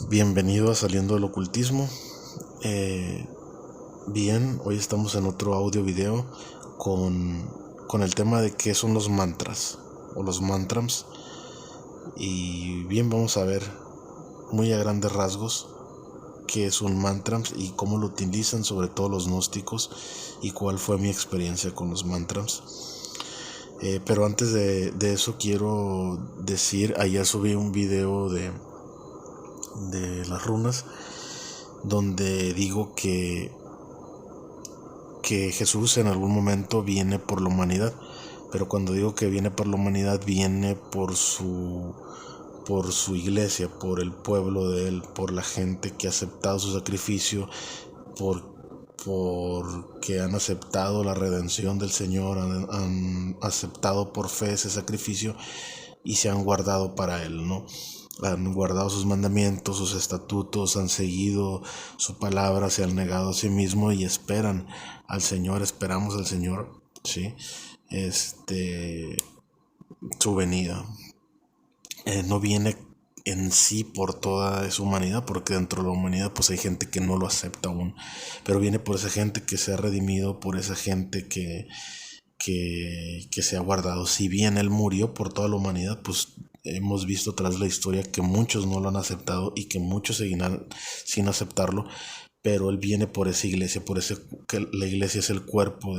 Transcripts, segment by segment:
Bienvenido a Saliendo del Ocultismo. Bien, hoy estamos en otro audio video con el tema de qué son los mantras o los mantrams. Y bien, vamos a ver muy a grandes rasgos qué es un mantra y cómo lo utilizan, sobre todo los gnósticos, y cuál fue mi experiencia con los mantras. Pero antes de eso quiero decir, ayer subí un video de las runas donde digo que Jesús en algún momento viene por la humanidad, pero cuando digo que viene por la humanidad, viene por su iglesia, por el pueblo de él, por la gente que ha aceptado su sacrificio, porque han aceptado la redención del Señor, han aceptado por fe ese sacrificio y se han guardado para él, ¿no? Han guardado sus mandamientos, sus estatutos, han seguido su palabra, se han negado a sí mismo y esperan al Señor, esperamos al Señor, ¿sí? Su venida. No viene en sí por toda su humanidad, porque dentro de la humanidad pues hay gente que no lo acepta aún, pero viene por esa gente que se ha redimido, por esa gente que se ha guardado. Si bien él murió por toda la humanidad, pues hemos visto tras la historia que muchos no lo han aceptado y que muchos seguirán sin aceptarlo, pero él viene por esa iglesia, por ese que la iglesia es el cuerpo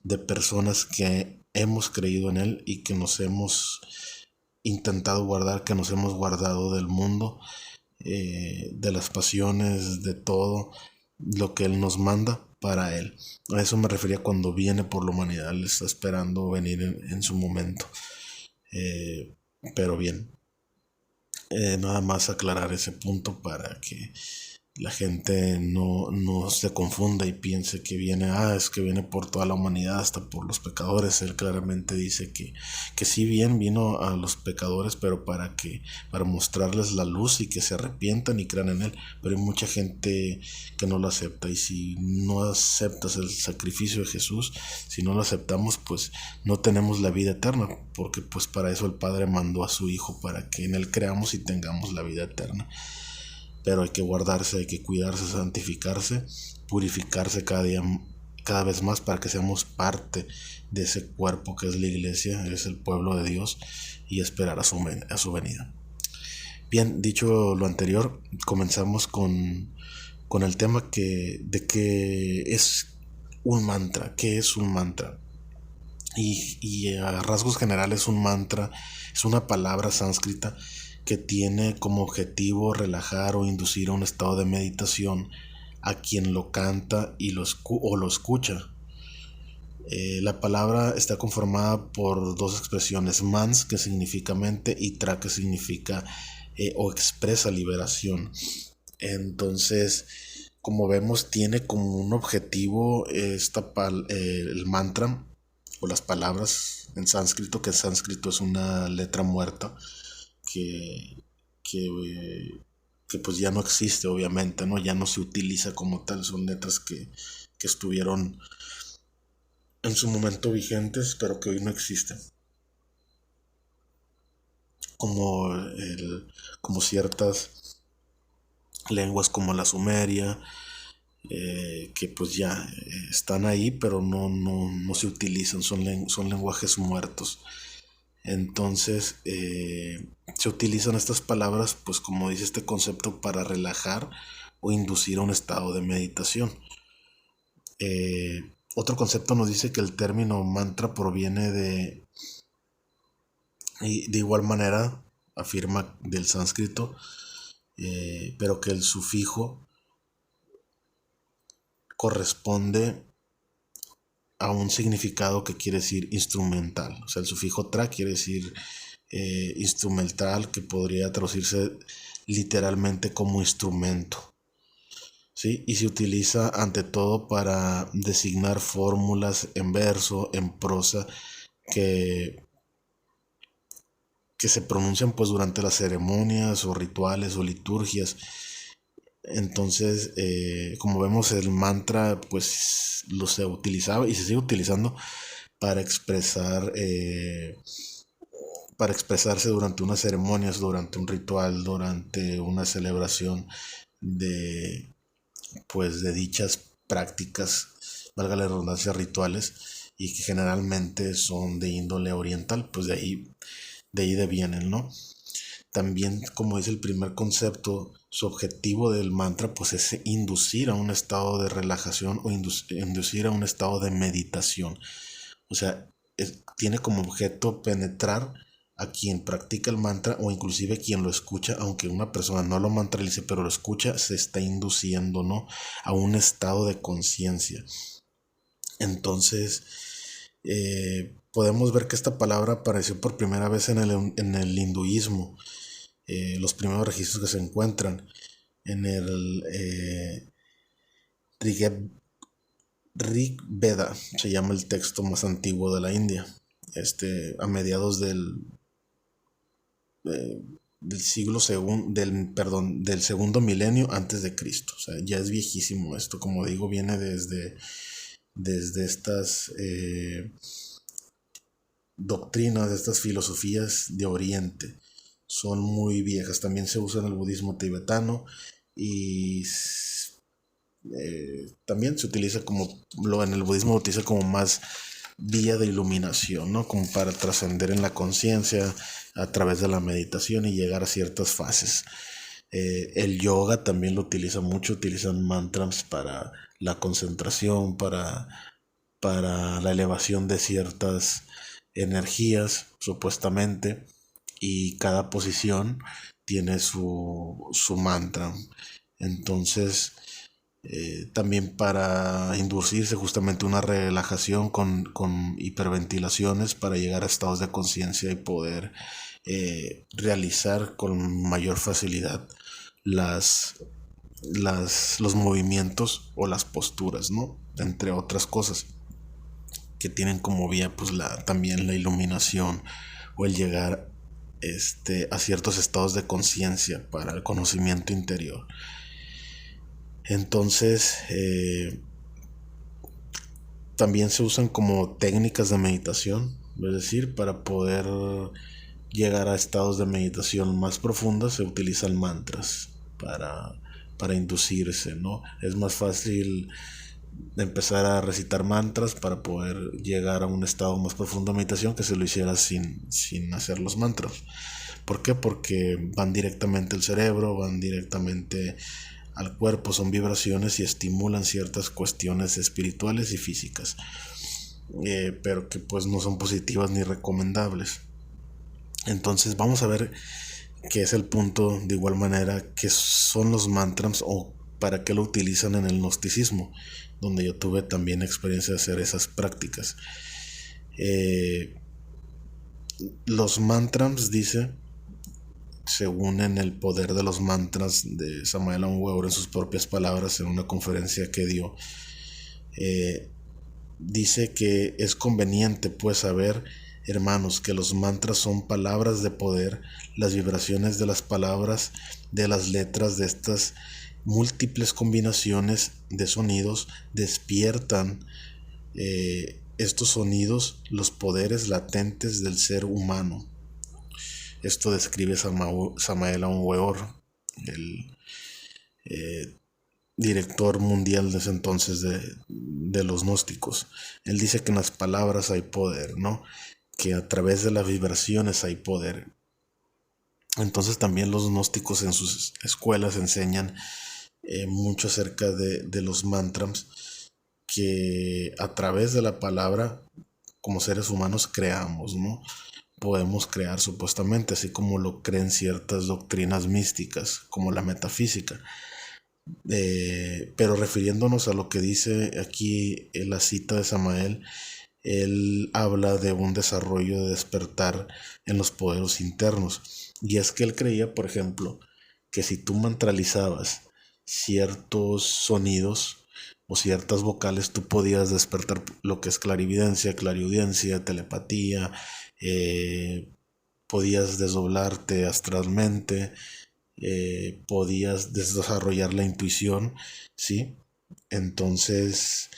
de personas que hemos creído en él y que nos hemos intentado guardar, que nos hemos guardado del mundo, de las pasiones, de todo lo que él nos manda para él. A eso me refería cuando viene por la humanidad, él está esperando venir en su momento. Pero bien, nada más aclarar ese punto para que la gente no se confunda y piense que viene, es que viene por toda la humanidad, hasta por los pecadores. Él claramente dice que si bien vino a los pecadores, pero para mostrarles la luz y que se arrepientan y crean en él. Pero hay mucha gente que no lo acepta, y si no aceptas el sacrificio de Jesús, si no lo aceptamos, pues no tenemos la vida eterna, porque pues para eso el Padre mandó a su Hijo, para que en él creamos y tengamos la vida eterna. Pero hay que guardarse, hay que cuidarse, santificarse, purificarse cada día, cada vez más, para que seamos parte de ese cuerpo que es la iglesia, es el pueblo de Dios, y esperar a su venida. Bien, dicho lo anterior, comenzamos con el tema de qué es un mantra, qué es un mantra. Y a rasgos generales, un mantra es una palabra sánscrita que tiene como objetivo relajar o inducir a un estado de meditación a quien lo canta o lo escucha. La palabra está conformada por dos expresiones: mans, que significa mente, y tra, que significa o expresa liberación. Entonces, como vemos, tiene como un objetivo el mantra o las palabras en sánscrito, que en sánscrito es una letra muerta que, que pues ya no existe, obviamente, ¿no? Ya no se utiliza como tal, son letras que estuvieron en su momento vigentes, pero que hoy no existen. Como, como ciertas lenguas como la sumeria, que pues ya están ahí, pero no se utilizan, son lenguajes muertos. Entonces se utilizan estas palabras, pues como dice este concepto, para relajar o inducir a un estado de meditación. Otro concepto nos dice que el término mantra proviene y de igual manera afirma del sánscrito, pero que el sufijo corresponde a un significado que quiere decir instrumental. O sea, el sufijo tra quiere decir instrumental, que podría traducirse literalmente como instrumento, ¿sí? Y se utiliza ante todo para designar fórmulas en verso, en prosa, que, que se pronuncian pues durante las ceremonias o rituales o liturgias. Entonces, como vemos, el mantra pues lo se utilizaba y se sigue utilizando para expresar para expresarse durante unas ceremonias, durante un ritual, durante una celebración de, pues, de dichas prácticas, valga la redundancia, rituales, y que generalmente son de índole oriental, pues de ahí devienen, ¿no? También, como dice el primer concepto, su objetivo del mantra pues es inducir a un estado de relajación o inducir a un estado de meditación. O sea, tiene como objeto penetrar a quien practica el mantra o inclusive quien lo escucha, aunque una persona no lo mantralice, pero lo escucha, se está induciendo, ¿no?, a un estado de conciencia. Entonces, podemos ver que esta palabra apareció por primera vez en el hinduismo. Los primeros registros que se encuentran en el Rig Veda, se llama el texto más antiguo de la India, a mediados del siglo segundo, del segundo milenio antes de Cristo. O sea, ya es viejísimo esto, como digo, viene desde estas doctrinas, de estas filosofías de Oriente. Son muy viejas. También se usa en el budismo tibetano y también se utiliza en el budismo se utiliza como más vía de iluminación, ¿no? Como para trascender en la conciencia a través de la meditación y llegar a ciertas fases. El yoga también lo utiliza mucho, utilizan mantras para la concentración, para la elevación de ciertas energías, supuestamente, y cada posición tiene su mantra. Entonces, también para inducirse justamente una relajación con hiperventilaciones para llegar a estados de conciencia y poder realizar con mayor facilidad los movimientos o las posturas, ¿no? Entre otras cosas que tienen como vía pues también la iluminación o el llegar a ciertos estados de conciencia para el conocimiento interior. Entonces, también se usan como técnicas de meditación, es decir, para poder llegar a estados de meditación más profundas se utilizan mantras para inducirse, ¿no? Es más fácil empezar a recitar mantras para poder llegar a un estado más profundo de meditación que se lo hiciera sin hacer los mantras. ¿Por qué? Porque van directamente al cerebro, van directamente al cuerpo, son vibraciones y estimulan ciertas cuestiones espirituales y físicas, pero que pues no son positivas ni recomendables. Entonces vamos a ver qué es el punto, de igual manera, qué son los mantras o para qué lo utilizan en el gnosticismo, donde yo tuve también experiencia de hacer esas prácticas. Los mantras, dice, según en el poder de los mantras de Samael Aun Weor en sus propias palabras en una conferencia que dio, dice que es conveniente pues saber, hermanos, que los mantras son palabras de poder. Las vibraciones de las palabras, de las letras, de estas múltiples combinaciones de sonidos despiertan estos sonidos, los poderes latentes del ser humano. Esto describe Samael Aun Weor, el director mundial de ese entonces de los gnósticos. Él dice que en las palabras hay poder, ¿no? Que a través de las vibraciones hay poder. Entonces también los gnósticos en sus escuelas enseñan mucho acerca de los mantras, que a través de la palabra como seres humanos creamos, ¿no? Podemos crear supuestamente, así como lo creen ciertas doctrinas místicas, como la metafísica. Pero refiriéndonos a lo que dice aquí en la cita de Samael, él habla de un desarrollo de despertar en los poderes internos. Y es que él creía, por ejemplo, que si tú mantralizabas ciertos sonidos o ciertas vocales, tú podías despertar lo que es clarividencia, clariaudiencia, telepatía, podías desdoblarte astralmente, podías desarrollar la intuición, ¿sí? Entonces,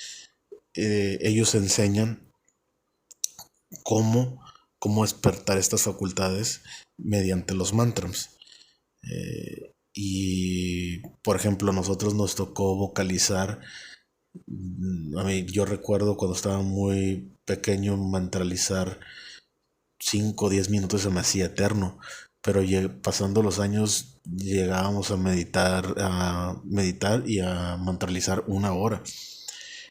ellos enseñan cómo cómo despertar estas facultades mediante los mantras. Y por ejemplo, a nosotros nos tocó vocalizar. A mí, yo recuerdo cuando estaba muy pequeño, mantralizar 5 o 10 minutos se me hacía eterno, pero pasando los años llegábamos a meditar y a mantralizar 1 hora.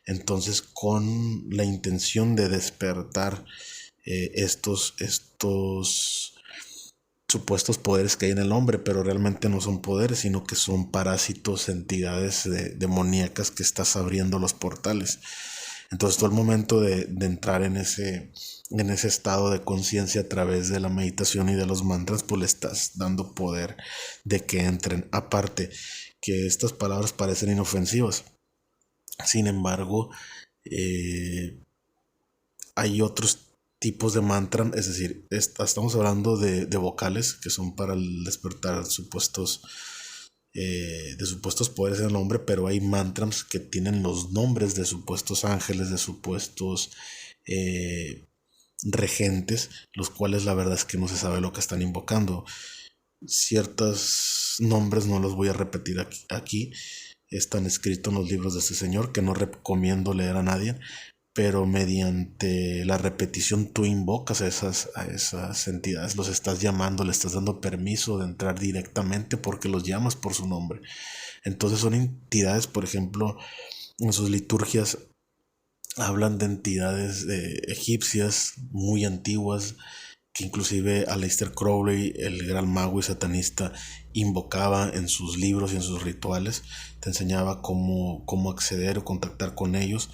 Entonces, con la intención de despertar estos supuestos poderes que hay en el hombre, pero realmente no son poderes, sino que son parásitos, entidades demoníacas que estás abriendo los portales. Entonces, todo el momento de entrar en ese estado de conciencia a través de la meditación y de los mantras, pues le estás dando poder de que entren. Aparte, que estas palabras parecen inofensivas. Sin embargo, eh, hay otros tipos de mantra, es decir, estamos hablando de vocales que son para el despertar de supuestos poderes en el hombre, pero hay mantras que tienen los nombres de supuestos ángeles, de supuestos eh, regentes, los cuales la verdad es que no se sabe lo que están invocando. Ciertos nombres no los voy a repetir aquí, están escritos en los libros de este señor que no recomiendo leer a nadie, pero mediante la repetición tú invocas a esas entidades, los estás llamando, le estás dando permiso de entrar directamente porque los llamas por su nombre. Entonces son entidades, por ejemplo, en sus liturgias hablan de entidades egipcias muy antiguas, que inclusive Aleister Crowley, el gran mago y satanista, invocaba en sus libros y en sus rituales, te enseñaba cómo acceder o contactar con ellos.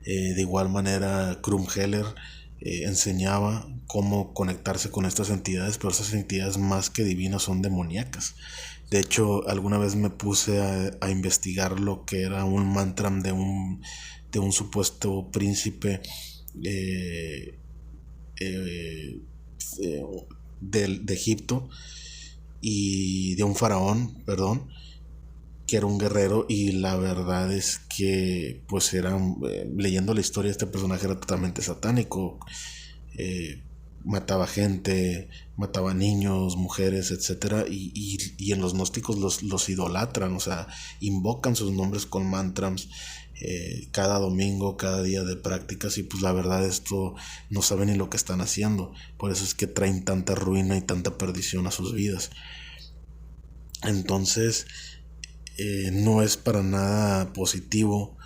De igual manera, Krumheller enseñaba cómo conectarse con estas entidades, pero esas entidades más que divinas son demoníacas. De hecho, alguna vez me puse a investigar lo que era un mantra de un supuesto príncipe eh, eh, eh, de Egipto y de un faraón, perdón, que era un guerrero, y la verdad es que pues leyendo la historia, este personaje era totalmente satánico. eh, Mataba gente, mataba niños, mujeres, etcétera, y en los gnósticos los idolatran, o sea, invocan sus nombres con mantras cada domingo, cada día de prácticas, y pues la verdad esto no saben ni lo que están haciendo. Por eso es que traen tanta ruina y tanta perdición a sus vidas. Entonces, no es para nada positivo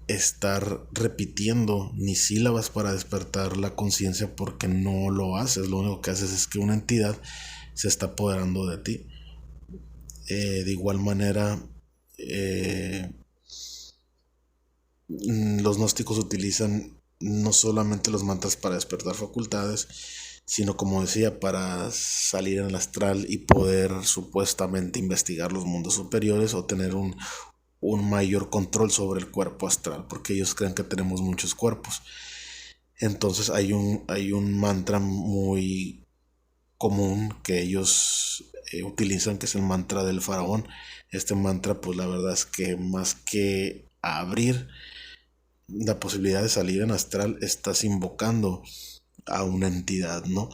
estar repitiendo ni sílabas para despertar la conciencia, porque no lo haces. Lo único que haces es que una entidad se está apoderando de ti. De igual manera, los gnósticos utilizan no solamente los mantras para despertar facultades, sino, como decía, para salir en el astral y poder supuestamente investigar los mundos superiores o tener un mayor control sobre el cuerpo astral, porque ellos creen que tenemos muchos cuerpos. Entonces hay un mantra muy común que ellos utilizan, que es el mantra del faraón. Este mantra, pues la verdad es que más que abrir la posibilidad de salir en astral, estás invocando a una entidad, ¿no?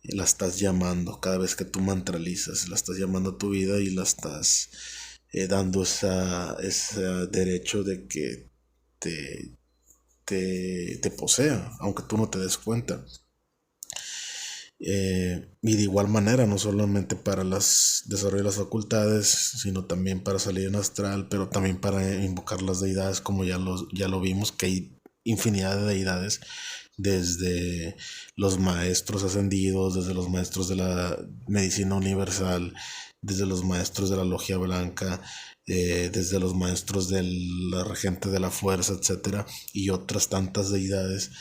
La estás llamando cada vez que tú mantralizas, la estás llamando a tu vida y la estás dando ese derecho de que te, te posea, aunque tú no te des cuenta. Y de igual manera, no solamente para desarrollar las facultades, sino también para salir en astral, pero también para invocar las deidades, como ya lo vimos, que hay infinidad de deidades, desde los maestros ascendidos, desde los maestros de la medicina universal, desde los maestros de la logia blanca, desde los maestros de la regente de la fuerza, etcétera, y otras tantas deidades,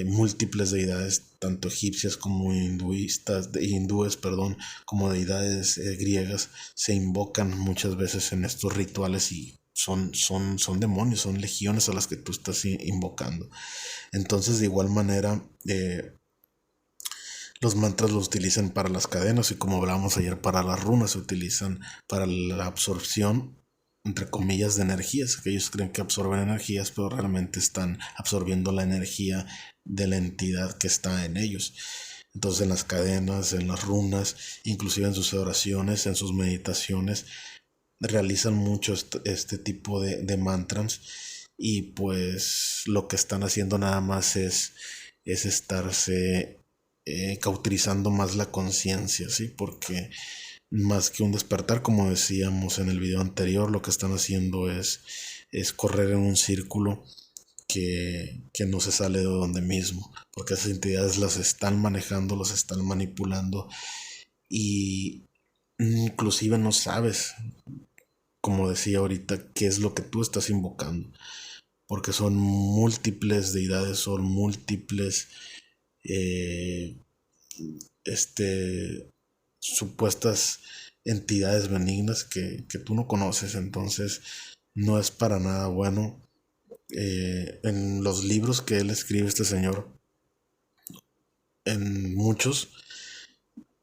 múltiples deidades, tanto egipcias como hindúes, perdón, como deidades griegas, se invocan muchas veces en estos rituales, y son demonios, son legiones a las que tú estás invocando. Entonces, de igual manera, los mantras los utilizan para las cadenas, y como hablábamos ayer, para las runas se utilizan para la absorción entre comillas, de energías, que ellos creen que absorben energías, pero realmente están absorbiendo la energía de la entidad que está en ellos. Entonces en las cadenas, en las runas, inclusive en sus oraciones, en sus meditaciones, realizan mucho este tipo de mantras, y pues lo que están haciendo nada más es estarse cauterizando más la conciencia, ¿sí? Porque más que un despertar, como decíamos en el video anterior, lo que están haciendo es correr en un círculo que no se sale de donde mismo, porque esas entidades las están manejando, los están manipulando, y inclusive no sabes, como decía ahorita, qué es lo que tú estás invocando, porque son múltiples deidades, son múltiples eh, este, supuestas entidades benignas que tú no conoces. Entonces no es para nada bueno. En los libros que él escribe, este señor, en muchos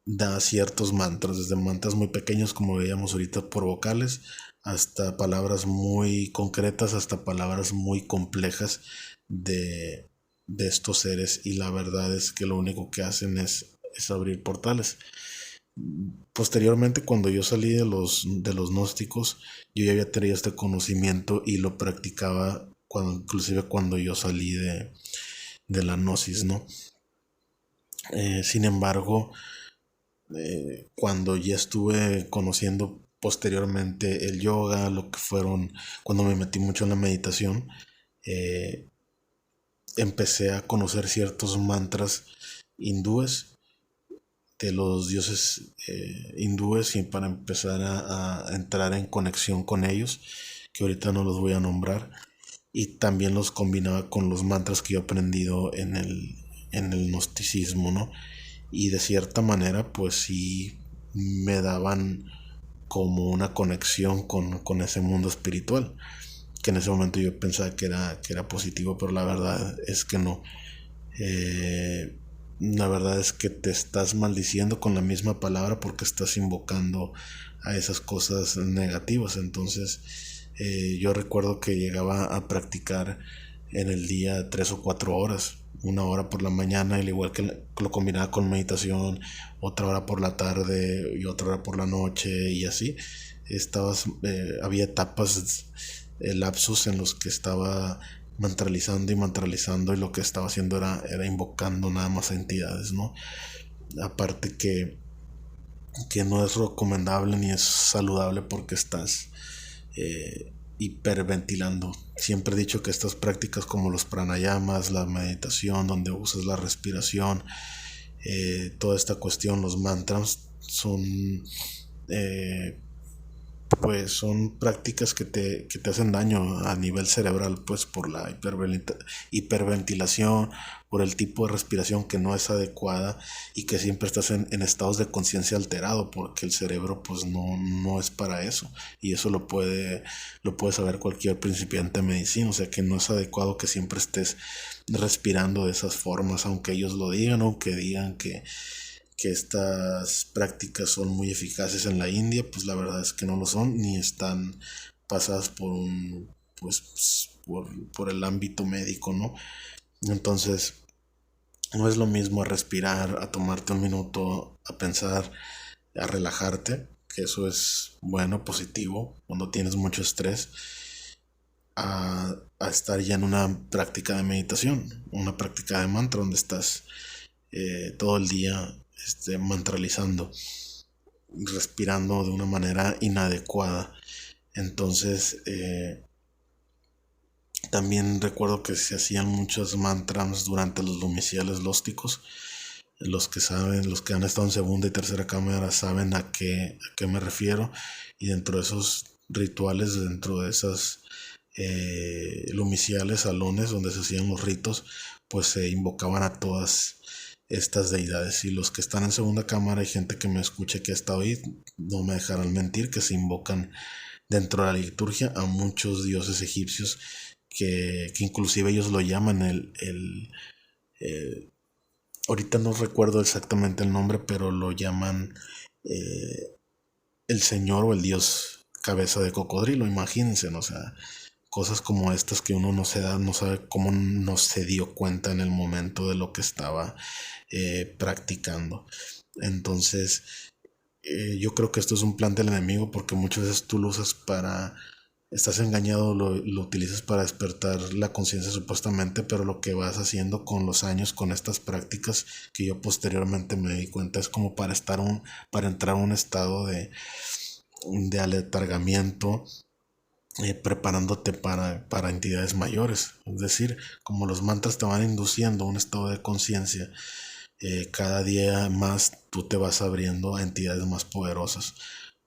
da ciertos mantras, desde mantras muy pequeños como veíamos ahorita por vocales, hasta palabras muy concretas, hasta palabras muy complejas de estos seres, y la verdad es que lo único que hacen es abrir portales. Posteriormente, cuando yo salí de los gnósticos, yo ya había tenido este conocimiento y lo practicaba inclusive cuando yo salí de la gnosis, ¿no? Sin embargo, cuando ya estuve conociendo posteriormente el yoga, lo que fueron, cuando me metí mucho en la meditación, eh, empecé a conocer ciertos mantras hindúes, de los dioses hindúes, y para empezar a entrar en conexión con ellos, que ahorita no los voy a nombrar, y también los combinaba con los mantras que yo he aprendido en el gnosticismo, ¿no? Y de cierta manera pues sí me daban como una conexión con ese mundo espiritual, que en ese momento yo pensaba que era positivo, pero la verdad es que no. La verdad es que te estás maldiciendo con la misma palabra, porque estás invocando a esas cosas negativas. Entonces yo recuerdo que llegaba a practicar en el día 3 o 4 horas, una hora por la mañana, al igual que lo combinaba con meditación, otra hora por la tarde y otra hora por la noche, y así había etapas, lapsos en los que estaba mantralizando y mantralizando, y lo que estaba haciendo era invocando nada más a entidades, ¿no? Aparte que no es recomendable ni es saludable, porque estás hiperventilando. Siempre he dicho que estas prácticas como los pranayamas, la meditación donde usas la respiración, toda esta cuestión, los mantras, eh, pues son prácticas que te hacen daño a nivel cerebral, pues por la hiperventilación, por el tipo de respiración que no es adecuada, y que siempre estás en estados de conciencia alterado, porque el cerebro pues no es para eso, y eso lo puede saber cualquier principiante en medicina. O sea que no es adecuado que siempre estés respirando de esas formas, aunque ellos lo digan, aunque digan que estas prácticas son muy eficaces en la India, pues la verdad es que no lo son, ni están pasadas por el ámbito médico, ¿no? Entonces, no es lo mismo a respirar, a tomarte un minuto, a pensar, a relajarte, que eso es bueno, positivo, cuando tienes mucho estrés, a estar ya en una práctica de meditación, una práctica de mantra, donde estás todo el día mantralizando, respirando de una manera inadecuada. Entonces, también recuerdo que se hacían muchos mantras durante los lumiciales gnósticos. Los que saben, los que han estado en segunda y tercera cámara, saben a qué me refiero. Y dentro de esos rituales, dentro de esas lumiciales, salones donde se hacían los ritos, pues se invocaban a todas estas deidades. Y los que están en segunda cámara, hay gente que me escuche que ha estado ahí, no me dejarán mentir, que se invocan dentro de la liturgia a muchos dioses egipcios, que inclusive ellos lo llaman ahorita no recuerdo exactamente el nombre, pero lo llaman el señor o el dios cabeza de cocodrilo, imagínense, ¿no? O sea, cosas como estas que uno no sabe cómo no se dio cuenta en el momento de lo que estaba practicando. Entonces, yo creo que esto es un plan del enemigo porque muchas veces tú lo usas para, estás engañado, lo utilizas para despertar la conciencia supuestamente, pero lo que vas haciendo con los años, con estas prácticas que yo posteriormente me di cuenta, es como para entrar a un estado de aletargamiento, preparándote para entidades mayores. Es decir, como los mantras te van induciendo a un estado de conciencia, cada día más tú te vas abriendo a entidades más poderosas.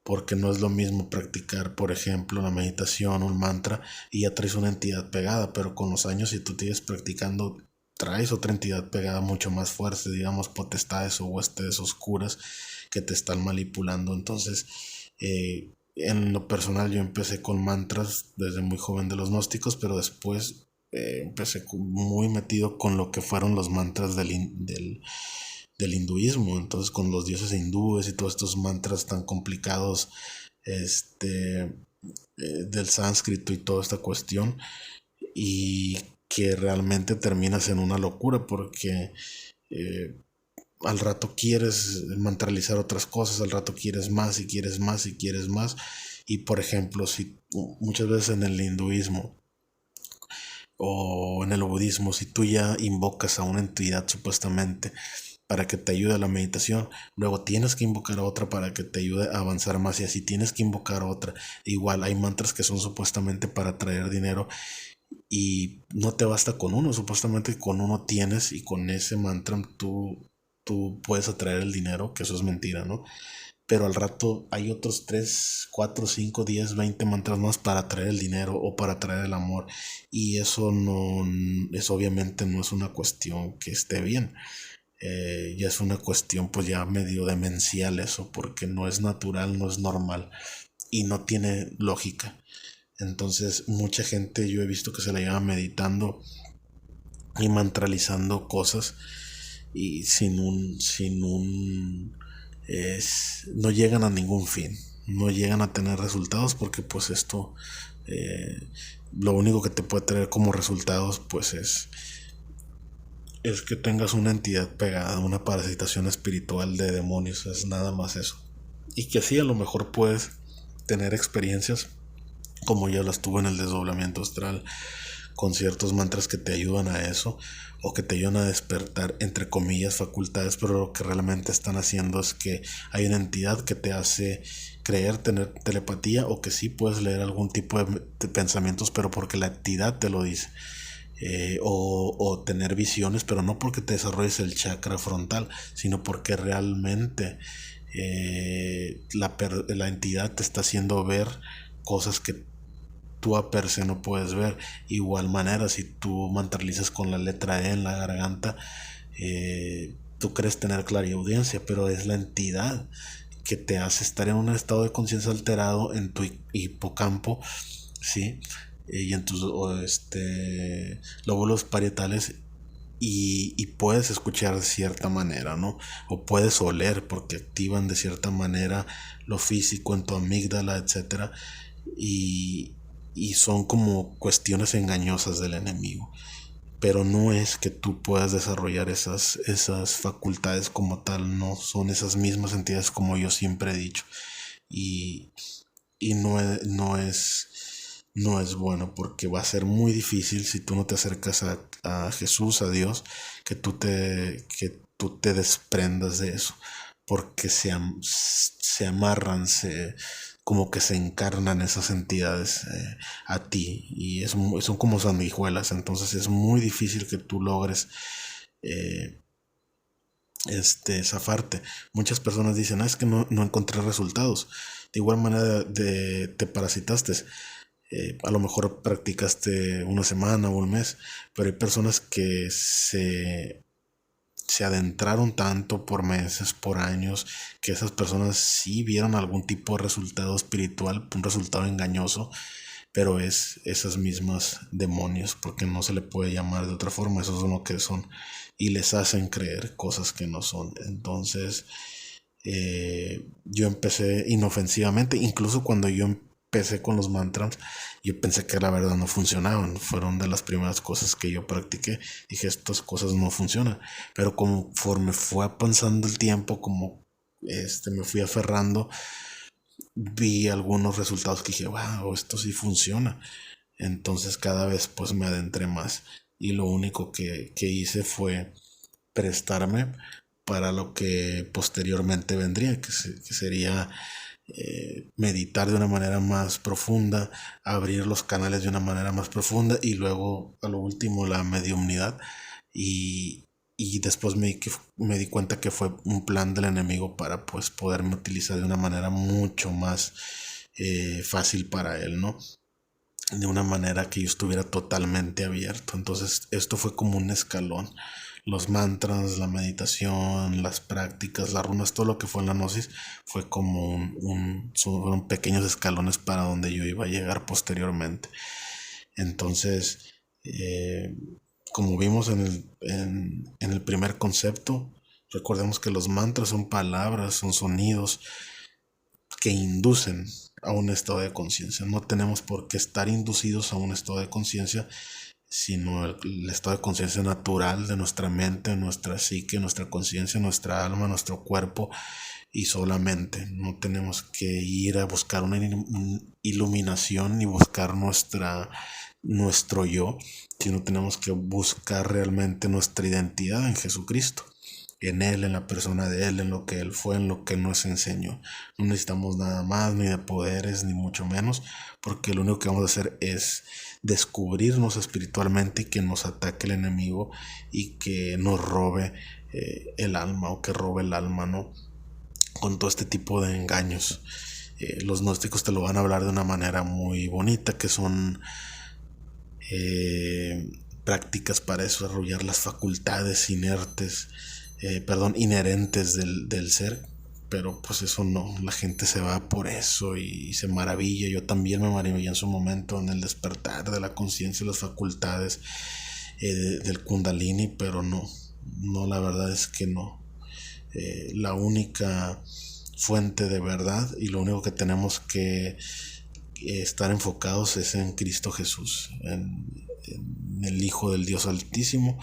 Porque no es lo mismo practicar, por ejemplo, la meditación, un mantra, y ya traes una entidad pegada, pero con los años, si tú sigues practicando, traes otra entidad pegada mucho más fuerte, digamos, potestades o huestes oscuras que te están manipulando. Entonces, en lo personal, yo empecé con mantras desde muy joven de los gnósticos, pero después empecé muy metido con lo que fueron los mantras del hinduismo, entonces con los dioses hindúes y todos estos mantras tan complicados, del sánscrito y toda esta cuestión, y que realmente terminas en una locura porque eh, al rato quieres mantralizar otras cosas, al rato quieres más y quieres más y quieres más. Y por ejemplo, si muchas veces en el hinduismo o en el budismo, si tú ya invocas a una entidad supuestamente para que te ayude a la meditación, luego tienes que invocar a otra para que te ayude a avanzar más y así tienes que invocar a otra. Igual hay mantras que son supuestamente para traer dinero y no te basta con uno, supuestamente con uno tienes y con ese mantra tú puedes atraer el dinero, que eso es mentira, ¿no? Pero al rato hay otros 3 4 5 10 20 mantras más para atraer el dinero o para atraer el amor. Y eso no, eso obviamente no es una cuestión que esté bien. Ya es una cuestión pues ya medio demencial eso, porque no es natural, no es normal y no tiene lógica. Entonces mucha gente yo he visto que se la lleva meditando y mantralizando cosas y no llegan a ningún fin, no llegan a tener resultados porque pues esto, lo único que te puede traer como resultados pues es que tengas una entidad pegada, una parasitación espiritual de demonios, es nada más eso. Y que sí, a lo mejor puedes tener experiencias como yo las tuve en el desdoblamiento astral, con ciertos mantras que te ayudan a eso o que te ayudan a despertar entre comillas facultades, pero lo que realmente están haciendo es que hay una entidad que te hace creer tener telepatía o que sí puedes leer algún tipo de pensamientos, pero porque la entidad te lo dice. O tener visiones, pero no porque te desarrolles el chakra frontal, sino porque realmente la entidad te está haciendo ver cosas que tú a per se no puedes ver. Igual manera, si tú mantralizas con la letra E en la garganta, tú crees tener clariaudiencia, pero es la entidad que te hace estar en un estado de conciencia alterado en tu hipocampo, ¿sí? Y en tus lóbulos parietales y puedes escuchar de cierta manera, ¿no? O puedes oler porque activan de cierta manera lo físico en tu amígdala, etcétera. Y, y son como cuestiones engañosas del enemigo. Pero no es que tú puedas desarrollar esas facultades como tal, no son esas mismas entidades como yo siempre he dicho. Y, y no es bueno porque va a ser muy difícil si tú no te acercas a Jesús, a Dios, que tú te desprendas de eso, porque se amarran, como que se encarnan esas entidades a ti y son como sanguijuelas, entonces es muy difícil que tú logres eh, zafarte. Muchas personas dicen, es que no encontré resultados. De igual manera te parasitaste. A lo mejor practicaste una semana o un mes, pero hay personas que se adentraron tanto por meses, por años, que esas personas sí vieron algún tipo de resultado espiritual, un resultado engañoso, pero es esas mismas demonios, porque no se le puede llamar de otra forma, eso es lo que son, y les hacen creer cosas que no son. Entonces, yo empecé inofensivamente, incluso cuando yo empecé con los mantras, yo pensé que la verdad no funcionaban. Fueron de las primeras cosas que yo practiqué. Dije, estas cosas no funcionan. Pero conforme fue avanzando el tiempo, como me fui aferrando, vi algunos resultados que dije, wow, esto sí funciona. Entonces cada vez pues me adentré más. Y lo único que hice fue prestarme para lo que posteriormente vendría, que sería meditar de una manera más profunda, abrir los canales de una manera más profunda y luego a lo último la mediumnidad y después me di cuenta que fue un plan del enemigo para pues poderme utilizar de una manera mucho más fácil para él, ¿no? De una manera que yo estuviera totalmente abierto. Entonces esto fue como un escalón. Los mantras, la meditación, las prácticas, las runas, todo lo que fue en la gnosis fue como fueron pequeños escalones para donde yo iba a llegar posteriormente. Entonces, como vimos en el primer concepto, recordemos que los mantras son palabras, son sonidos que inducen a un estado de conciencia. No tenemos por qué estar inducidos a un estado de conciencia, sino el estado de conciencia natural de nuestra mente, nuestra psique, nuestra conciencia, nuestra alma, nuestro cuerpo y solamente. No tenemos que ir a buscar una iluminación ni buscar nuestro yo, sino tenemos que buscar realmente nuestra identidad en Jesucristo, en Él, en la persona de Él, en lo que Él fue, en lo que Él nos enseñó. No necesitamos nada más, ni de poderes, ni mucho menos, porque lo único que vamos a hacer es descubrirnos espiritualmente y que nos ataque el enemigo y que nos robe el alma, o que robe el alma, ¿no? Con todo este tipo de engaños. Los gnósticos te lo van a hablar de una manera muy bonita, que son prácticas para eso, desarrollar las facultades inherentes del ser. Pero pues eso no, la gente se va por eso y se maravilla. Yo también me maravillé en su momento en el despertar de la conciencia y las facultades del Kundalini, pero no, la verdad es que no. La única fuente de verdad y lo único que tenemos que estar enfocados es en Cristo Jesús, en el Hijo del Dios Altísimo,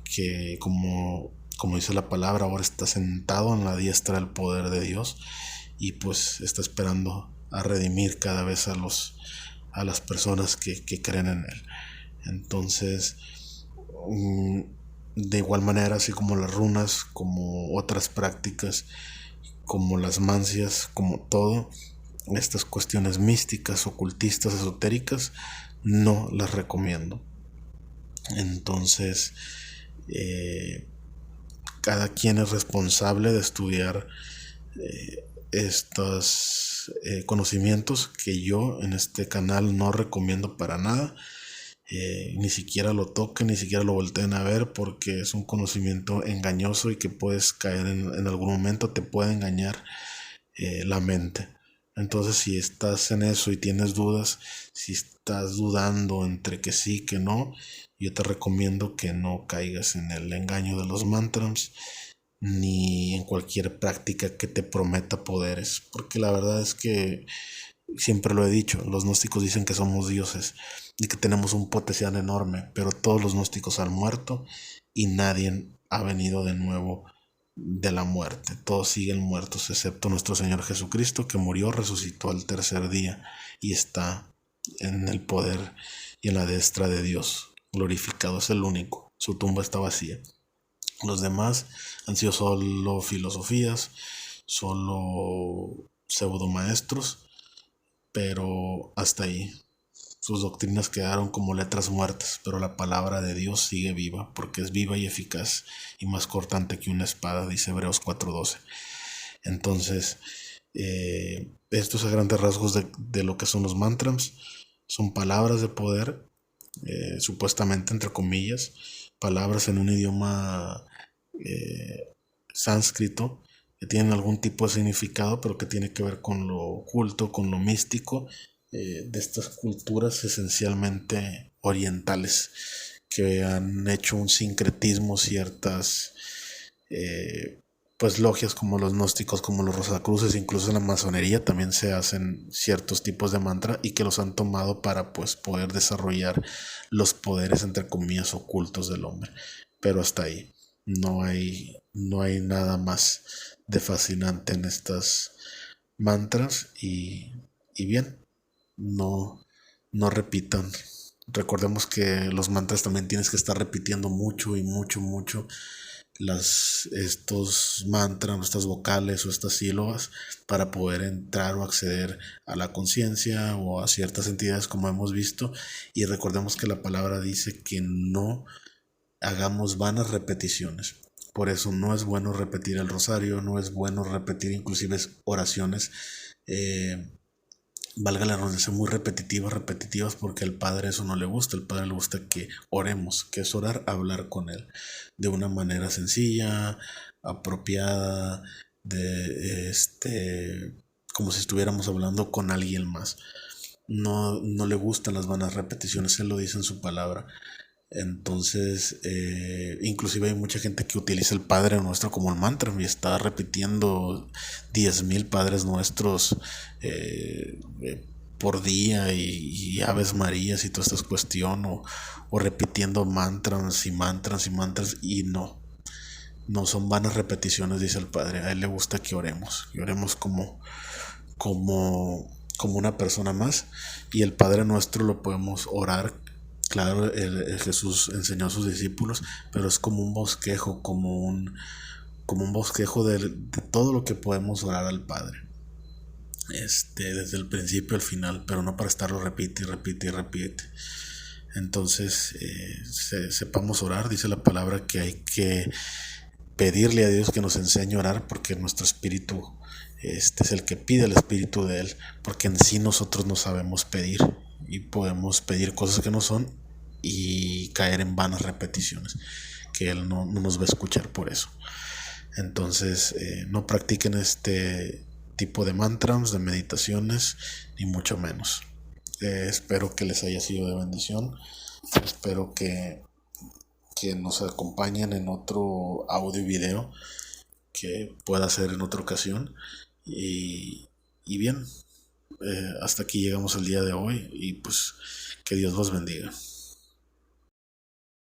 que como dice la palabra, ahora está sentado en la diestra del poder de Dios y pues está esperando a redimir cada vez a las personas que creen en Él. Entonces, de igual manera, así como las runas, como otras prácticas, como las mancias, como todo, estas cuestiones místicas, ocultistas, esotéricas, no las recomiendo. Entonces, cada quien es responsable de estudiar estos conocimientos que yo en este canal no recomiendo para nada. Ni siquiera lo toquen, ni siquiera lo volteen a ver, porque es un conocimiento engañoso y que puedes caer en algún momento, te puede engañar la mente. Entonces, si estás en eso y tienes dudas, si estás dudando entre que sí, que no, yo te recomiendo que no caigas en el engaño de los mantras ni en cualquier práctica que te prometa poderes, porque la verdad es que siempre lo he dicho, los gnósticos dicen que somos dioses y que tenemos un potencial enorme, pero todos los gnósticos han muerto y nadie ha venido de nuevo de la muerte. Todos siguen muertos excepto nuestro Señor Jesucristo, que murió, resucitó al tercer día y está en el poder y en la diestra de Dios. Glorificado, es el único. Su tumba está vacía. Los demás han sido solo filosofías, solo pseudomaestros, pero hasta ahí. Sus doctrinas quedaron como letras muertas, pero la palabra de Dios sigue viva, porque es viva y eficaz y más cortante que una espada, dice Hebreos 4:12. Entonces, estos a grandes rasgos de lo que son los mantras, son palabras de poder, supuestamente entre comillas, palabras en un idioma sánscrito, que tienen algún tipo de significado, pero que tiene que ver con lo oculto, con lo místico, de estas culturas esencialmente orientales, que han hecho un sincretismo, ciertas pues logias como los gnósticos, como los rosacruces, incluso en la masonería también se hacen ciertos tipos de mantra y que los han tomado para pues poder desarrollar los poderes entre comillas ocultos del hombre. Pero hasta ahí no hay nada más de fascinante en estas mantras y bien, no, no repitan. Recordemos que los mantras también tienes que estar repitiendo mucho y mucho, mucho estos mantras, estas vocales o estas sílabas para poder entrar o acceder a la conciencia o a ciertas entidades como hemos visto. Y recordemos que la palabra dice que no hagamos vanas repeticiones. Por eso no es bueno repetir el rosario, no es bueno repetir inclusive oraciones, eh, valga la redundancia, muy repetitivas, porque al Padre eso no le gusta. Al Padre le gusta que oremos, que es orar, hablar con Él de una manera sencilla, apropiada, como si estuviéramos hablando con alguien más. No le gustan las vanas repeticiones, Él lo dice en su palabra. Entonces, inclusive hay mucha gente que utiliza el Padre Nuestro como el mantra y está repitiendo 10,000 Padres Nuestros por día y Aves Marías y toda esta cuestión o repitiendo mantras y mantras y mantras y no son vanas repeticiones, dice el Padre. A Él le gusta que oremos como una persona más y el Padre Nuestro lo podemos orar. Claro, el Jesús enseñó a sus discípulos, pero es como un bosquejo, como un bosquejo de todo lo que podemos orar al Padre. Desde el principio al final, pero no para estarlo repite y repite y repite. Entonces, sepamos orar, dice la palabra que hay que pedirle a Dios que nos enseñe a orar, porque nuestro espíritu es el que pide el espíritu de Él, porque en sí nosotros no sabemos pedir y podemos pedir cosas que no son y caer en vanas repeticiones, que Él no nos va a escuchar por eso. Entonces, no practiquen este tipo de mantras, de meditaciones, ni mucho menos. Espero que les haya sido de bendición. Espero que nos acompañen en otro audio y video que pueda hacer en otra ocasión. Y bien, hasta aquí llegamos el día de hoy y pues que Dios los bendiga.